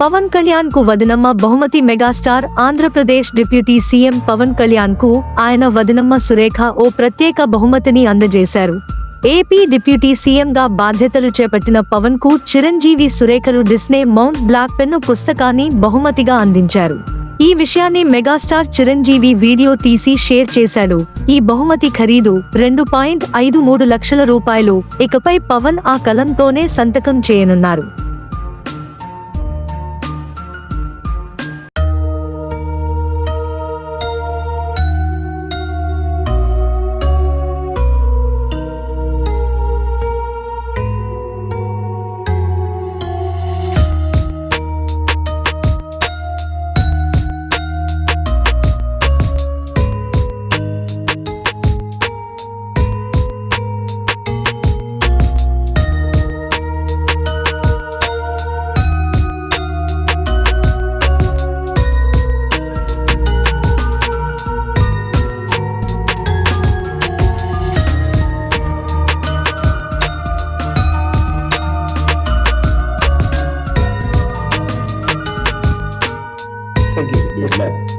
పవన్ కళ్యాణ్ కు వదినమ్మ బహుమతి. Megastar Andhra Pradesh deputy CM Pawan Kalyan కు ఆయన వదినమ్మ సురేఖ ఓ ప్రత్యేక బహుమతిని అందజేశారు. ఏపీ డిప్యూటీ సీఎంగా బాధ్యతలు చేపట్టిన పవన్ కు చిరంజీవి సురేఖలు డిస్నే మౌంట్ బ్లాక్ పెన్ను పుస్తకాన్ని బహుమతిగా అందించారు. ఈ విషయాన్ని మెగాస్టార్ చిరంజీవి వీడియో తీసి షేర్ చేశాడు. ఈ బహుమతి ఖరీదు 2.53 లక్షల రూపాయలు. ఇకపై పవన్ ఆ కలంతోనే సంతకం చేయనున్నారు. Thank you. Good luck.